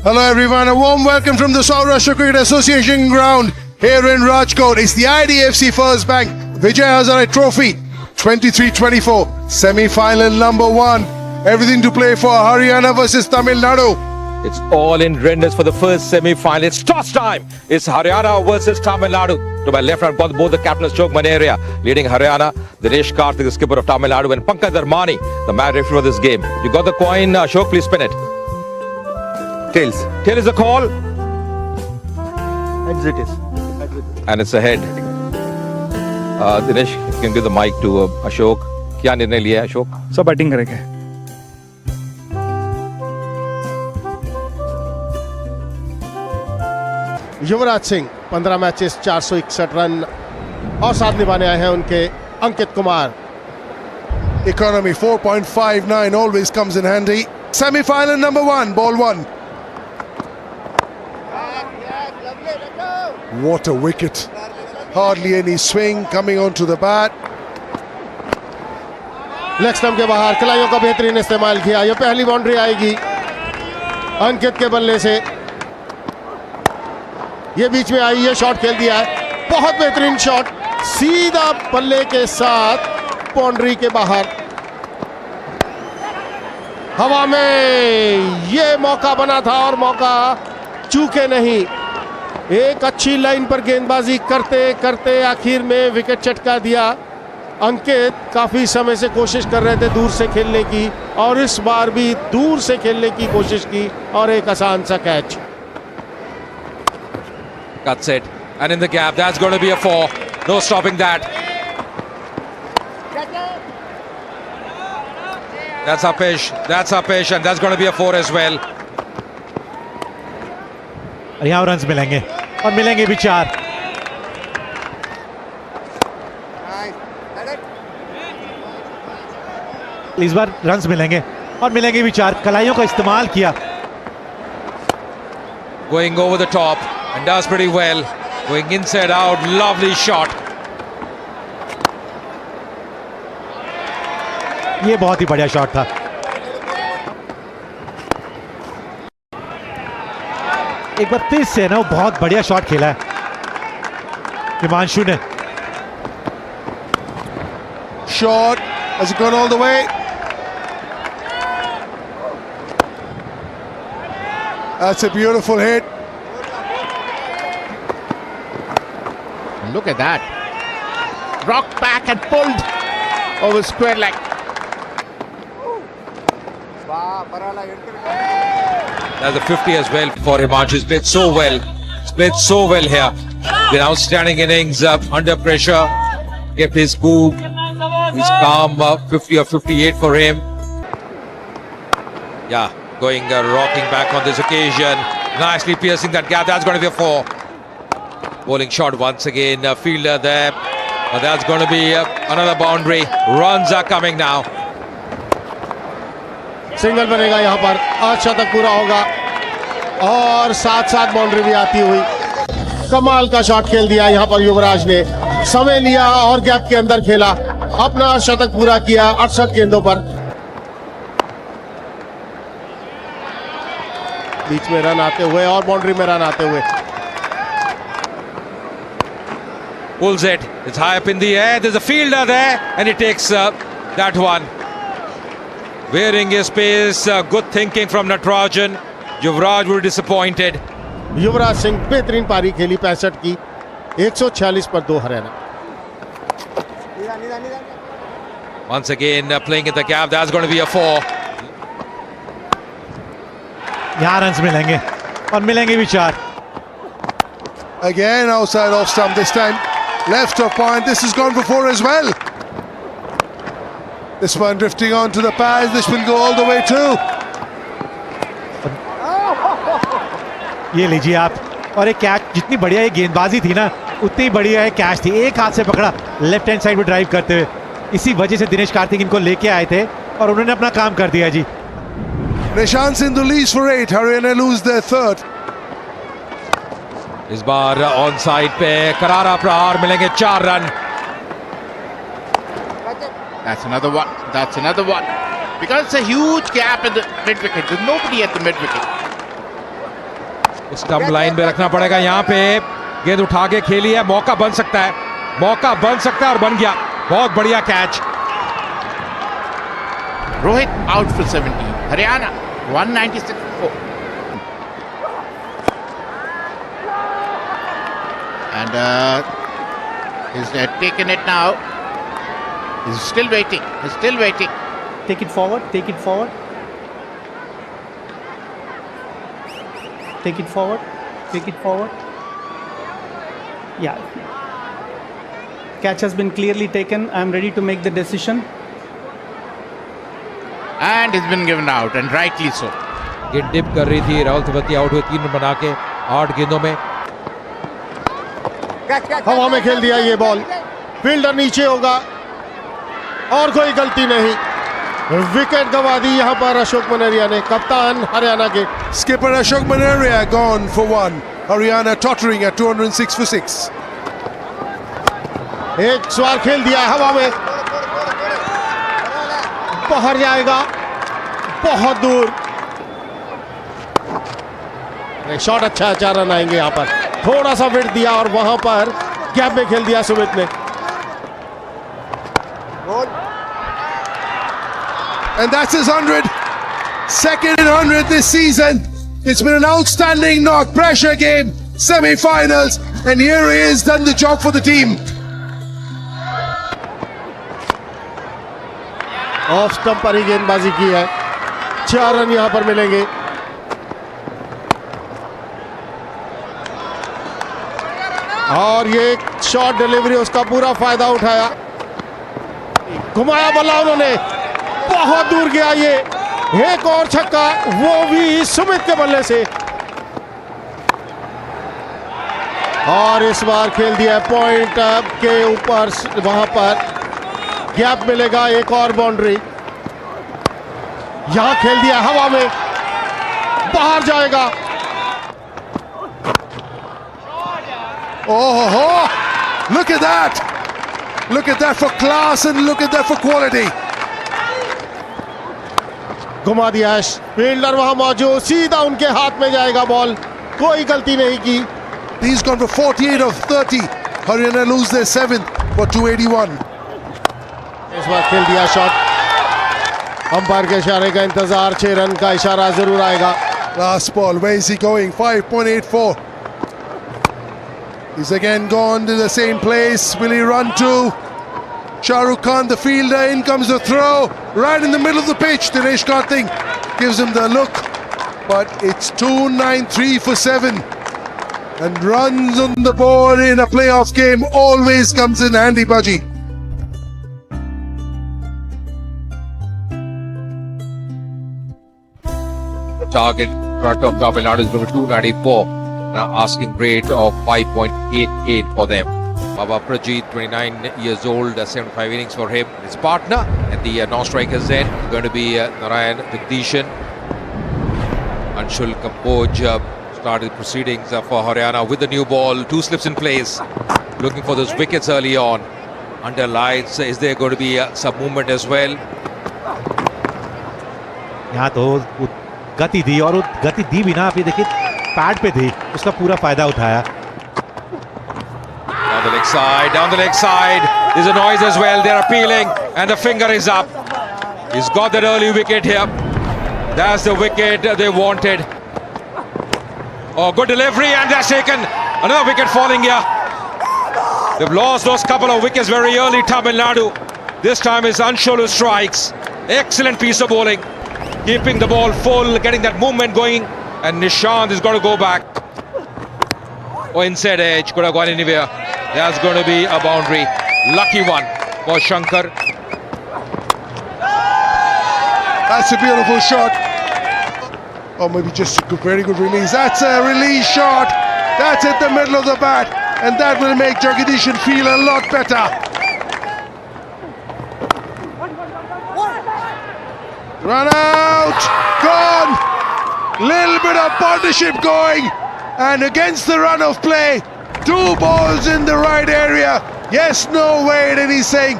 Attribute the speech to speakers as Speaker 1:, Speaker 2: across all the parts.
Speaker 1: Hello everyone, a warm welcome from the Saurashtra Cricket Association ground here in Rajkot. It's the IDFC First Bank Vijay Hazare Trophy 23-24 semi-final number 1. Everything to play for Haryana versus Tamil Nadu.
Speaker 2: It's all in renders for the first semi-final. It's toss time. It's Haryana versus Tamil Nadu. To my left hand, both the captains, Chok Maneria leading Haryana, Dinesh Karthik, the skipper of Tamil Nadu, and Pankaj Dharmani, the man referee for this game. You got the coin, Ashok, please spin it. Tails. Tail is the call.
Speaker 3: Heads it is.
Speaker 2: And it's ahead. Dinesh, you can give the mic to Ashok. क्या निर्णय लिया है अशोक?
Speaker 3: सब batting करेंगे.
Speaker 4: Yuvraj Singh 15 matches 461 run और साथ निभाने आए हैं उनके Ankit Kumar.
Speaker 1: Economy 4.59 always comes in handy. Semi-final number 1, ball 1. What a wicket. Hardly any swing coming onto the bat.
Speaker 4: Leg stump के बाहर खिलाड़ियों का बेहतरीन इस्तेमाल किया. यह पहली बाउंड्री आएगी अंकित के बल्ले से. ये बीच में आई, ये शॉट खेल दिया है. बहुत बेहतरीन शॉट, सीधा बल्ले के साथ बाउंड्री के बाहर. हवा में ये मौका बना था और मौका चूके नहीं. एक अच्छी लाइन पर गेंदबाजी करते करते आखिर में विकेट चटका दिया. अंकित काफी समय से कोशिश कर रहे थे दूर से खेलने की और इस बार भी दूर से खेलने की कोशिश की और एक आसान सा catch.
Speaker 2: Cuts it. And in the gap, that's going to be a 4. No stopping that. That's Apesh. That's Apesh, and that's going to be a 4 as well.
Speaker 3: यहाँ रन्स मिलेंगे और मिलेंगे भी 4. इस बार रन्स मिलेंगे और मिलेंगे भी 4. कलाइयों का इस्तेमाल किया.
Speaker 2: Going over the top and does pretty well. Going inside out, lovely shot.
Speaker 3: ये बहुत ही बढ़िया शॉट था. एक बार फिर से ना वो बहुत बढ़िया शॉट खेला है हिमांशु ने.
Speaker 1: Shot. Has it gone all the way? That's a beautiful hit.
Speaker 5: Look at that. Rocked back and pulled over square leg.
Speaker 2: That's a 50 as well for Himanshu. He's played so well. He's played so well here. Been outstanding innings under pressure. Kept his cool. He's calm. 50 or 58 for him. Yeah, going rocking back on this occasion. Nicely piercing that gap. That's going to be a 4. Bowling shot once again. Fielder there. That's going to be another boundary. Runs are coming now.
Speaker 4: Single बनेगा यहाँ पर. आज शतक पूरा होगा और साथ साथ बाउंड्री भी आती हुई. कमाल का शॉट खेल दिया यहाँ पर युवराज ने. समय लिया और गैप के अंदर खेला. अपना शतक पूरा किया 68 गेंदों पर. बीच में रन आते हुए और बाउंड्री में रन आते हुए.
Speaker 2: Pulls it. It's high up in the air. There's a fielder there and he takes that one. Wearing his pace. Good thinking from Natarajan. Yuvraj will be disappointed.
Speaker 4: Yuvraj Singh बेहतरीन पारी खेली 65 की. 146 पर 2 Haryana.
Speaker 2: Once again playing in the gap. That's going to be a 4.
Speaker 3: यहाँ runs मिलेंगे और मिलेंगे भी 4.
Speaker 1: Again outside off stump this time. Left of point. This has gone before as well. This one drifting onto the pads. This will go all the way too.
Speaker 3: ये लीजिए आप. और एक कैच, जितनी बढ़िया ये गेंदबाजी थी ना उतनी बढ़िया है कैच थी. एक हाथ से पकड़ा लेफ्ट हैंड साइड में ड्राइव करते हुए. इसी वजह से दिनेश कार्तिक इनको लेके आए थे और उन्होंने अपना काम कर दिया जी.
Speaker 1: Nishant Sindhu leads for 8. Haryana lose their 3rd.
Speaker 2: इस बार ऑन साइड पे करारा प्रहार. मिलेंगे 4 run.
Speaker 5: That's another one. That's another one. Because it's a huge gap in the mid wicket. There's nobody at the mid wicket.
Speaker 2: Stump line में रखना पड़ेगा। यहाँ पे गेंद उठा के खेली है, मौका बन सकता है, मौका बन सकता है और बन गया। बहुत बढ़िया catch.
Speaker 5: Rohit out for 17. Haryana 196 for 4. And he's taken it now. He's still waiting. He's still waiting.
Speaker 6: Take it forward, take it forward. Take it forward, take it forward. Yeah. Catch has been clearly taken. I'm ready to make the decision.
Speaker 5: And he's been given out, and rightly so.
Speaker 2: गेंद dip कर रही थी, Rahul Tewatia out हुए 3 run बना के 8 गेंदों में।
Speaker 4: हवा में खेल दिया ये बॉल, फील्डर नीचे होगा और कोई गलती नहीं। विकेट गंवा दी यहां पर अशोक मनेरिया ने, कप्तान हरियाणा के।
Speaker 1: Skipper Ashok Maneria gone for 1. Haryana tottering at 206 for 6.
Speaker 4: एक सवार खेल दिया है हवा में, बाहर जाएगा बहुत दूर। शॉट अच्छा है, 4 रन आएंगे यहाँ पर। थोड़ा सा विड दिया और वहां पर गैप में खेल दिया सुमित ने।
Speaker 1: And that's his 100. Second in 100 this season. It's been an outstanding knock pressure game, semi-finals, and here he is, done the job for the team.
Speaker 4: Off stump पर ही गेंदबाजी की है, 4 रन यहां पर मिलेंगे। और ये शॉट डिलीवरी, उसका पूरा फायदा उठाया, घुमाया बल्ला उन्होंने, बहुत दूर गया ये। एक और छक्का, वो भी सुमित के बल्ले से। और इस बार खेल दिया पॉइंट के ऊपर, वहां पर गैप मिलेगा, एक और बाउंड्री। यहां खेल दिया हवा में, बाहर जाएगा।
Speaker 1: Oh, look at that! Look at that for class and look at that for quality.
Speaker 4: घुमा दिया है, फील्डर वहां मौजूद, सीधा उनके हाथ में जाएगा बॉल, कोई गलती नहीं की।
Speaker 1: He's gone for 48 of 30. Haryana lose their 7th for 281.
Speaker 4: इस बार खेल दिया शॉट, अंपायर के इशारे का इंतजार, 6 रन का इशारा जरूर आएगा।
Speaker 1: Last ball, where is he going? 5.84. He's again gone to the same place. Will he run to Shah Rukh Khan, the fielder? In comes the throw, right in the middle of the pitch. Dinesh Karthik gives him the look, but it's 293 for 7. And runs on the board in a playoff game always comes in handy, Baji.
Speaker 2: The target front of Tamil Nadu is number 294. Now asking rate of 5.88 for them. Baba Prajeet, 29 years old, 75 innings for him. His partner at the non-strikers end going to be Narayan Jagdishan. Anshul Kamboj started proceedings for Haryana with the new ball. 2 slips in place. Looking for those wickets early on. Under lights, is there going to be some movement as well?
Speaker 3: यहाँ तो गति दी, और गति दी भी ना, आप ये देखिए पैड पे दी, उसका पूरा फायदा उठाया।
Speaker 2: Down the leg side, down the leg side. There's a noise as well. They're appealing, and the finger is up. He's got that early wicket here. That's the wicket they wanted. Oh, good delivery, and that's taken. Another wicket falling here. They've lost those couple of wickets very early, Tamil Nadu. This time it's Anshul who strikes. Excellent piece of bowling. Keeping the ball full, getting that movement going. And Nishant is going to go back. Oh, inside edge, could have gone anywhere. There's going to be a boundary. Lucky one for Shankar.
Speaker 1: That's a beautiful shot. Or maybe just a very good release. That's a release shot. That's at the middle of the bat. And that will make Jagdishan feel a lot better. Run out. Gone. Little bit of partnership going. And against the run of play, 2 balls in the right area. Yes, no, wait, and he's saying.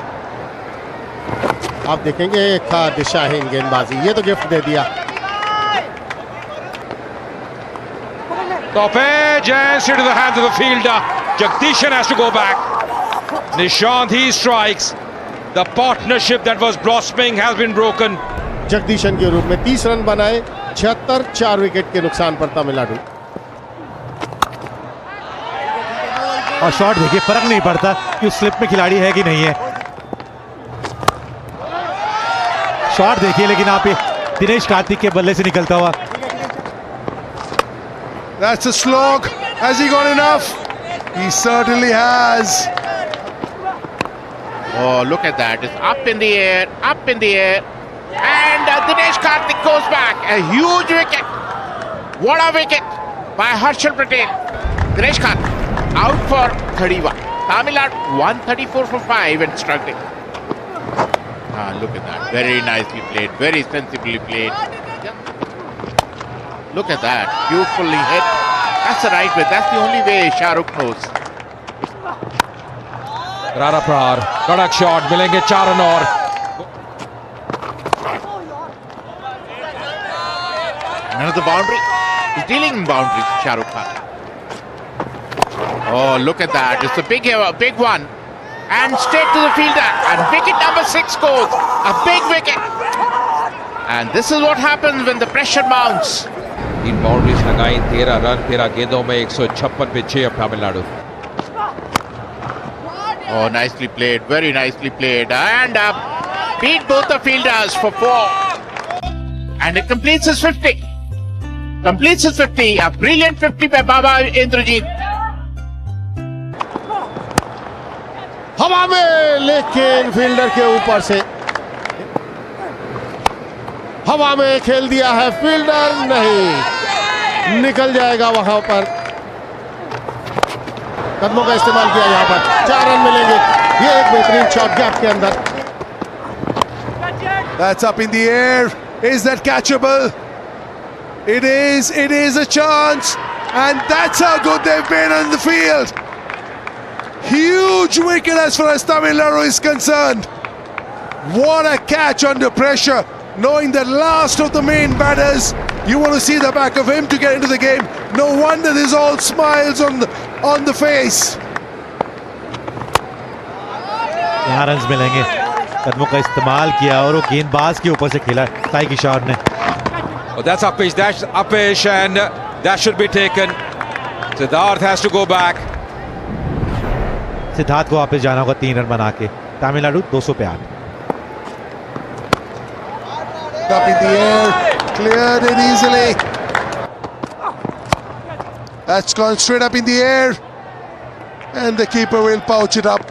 Speaker 4: आप देखेंगे एक दिशाहीन गेंदबाजी, ये तो gift दे दिया।
Speaker 2: Top edge and straight to the hands of the fielder. Jagdishan has to go back. Nishant, he strikes. The partnership that was blossoming has been broken.
Speaker 4: Jagadeesan के रूप में 30 रन बनाए, 76, 4 विकेट के नुकसान पर तमिलनाडु।
Speaker 3: और शॉट देखिए, फर्क नहीं पड़ता कि उस स्लिप में खिलाड़ी है कि नहीं है। शॉट देखिए, लेकिन आप ये दिनेश कार्तिक के बल्ले से निकलता हुआ।
Speaker 1: That's a slog. Has he got enough? He certainly has.
Speaker 5: Oh, look at that. It's up in the air, up in the air. And Dinesh Karthik goes back. A huge wicket. What a wicket by Harshal Patel. Dinesh Karthik out for 31. Tamil Nadu 134 for 5 and struggling. Look at that. Very nicely played. Very sensibly played. Look at that. Beautifully hit. That's the right way. That's the only way Shah Rukh knows.
Speaker 2: Rana Prahar, kadak shot, milenge 4 run और।
Speaker 5: Another boundary. He's dealing in boundaries, Shah Rukh Khan. Oh, look at that. It's a big one. And straight to the fielder. And wicket number 6 goes. A big wicket. And this is what happens when the pressure mounts.
Speaker 2: 3 boundaries लगाई, 13 run, 13 गेंदों में 156 पे 6 अब Tamil Nadu.
Speaker 5: Oh, nicely played. Very nicely played. And beat both the fielders for 4. And it completes his 50. Completes his 50. A brilliant 50 by Baba Indrajit.
Speaker 4: हवा में, लेकिन fielder के ऊपर से हवा में खेल दिया है फील्डर। नहीं, निकल जाएगा वहां पर। कदमों का इस्तेमाल किया, यहां पर 4 रन मिलेंगे। ये एक बेहतरीन शॉट गैप के अंदर।
Speaker 1: That's up in the air. Is that catchable? It is. It is a chance. And that's how good they've been on the field. Huge wicket as far as Tamil Nadu is concerned. What a catch under pressure. Knowing the last of the main batters, you want to see the back of him to get into the game. No wonder there's all smiles on the face.
Speaker 3: यहाँ run मिलेंगे। कदमों का इस्तेमाल किया और वो गेंदबाज के ऊपर से खेला साई किशोर ने।
Speaker 2: Oh, that's Upish. That's Upish, and that should be taken. Siddharth has to go back.
Speaker 3: Siddharth को वापस जाना होगा 3 रन बना के। तमिलनाडु 200 पे 8।
Speaker 1: Up in the air, cleared it easily. That's gone straight up in the air, and the keeper will pouch it up.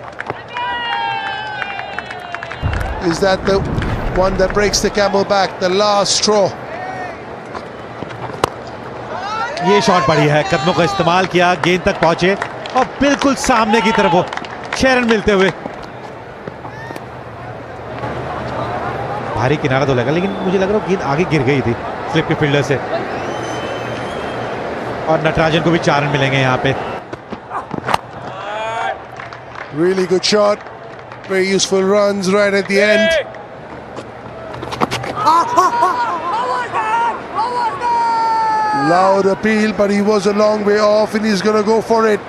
Speaker 1: Is that the one that breaks the camel back, the last straw?
Speaker 3: ये shot बढ़िया है, कदमों का इस्तेमाल किया, गेंद तक पहुंचे और बिल्कुल सामने की तरफ वो 6 रन मिलते हुए। भारी किनारा तो लगा, लेकिन मुझे लग रहा है गेंद आगे गिर गई थी स्लिप के फील्डर से। और नटराजन को भी 4 रन मिलेंगे यहाँ पे।
Speaker 1: Really good shot, very useful runs right at the end. Loud appeal, but he was a long way off and he's going to go for it.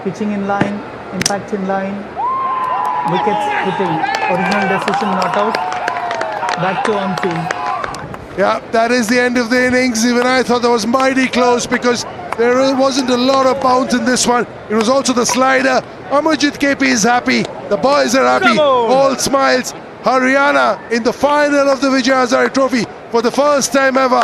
Speaker 6: Pitching in line, impact in line, wickets hitting, original decision not out, back to on field.
Speaker 1: Yeah, that is the end of the innings. Even I thought that was mighty close because there wasn't a lot of bounce in this one. It was also the slider. Amarjit KP is happy. The boys are happy. All smiles. Haryana in the final of the Vijay Hazare Trophy for the first time ever.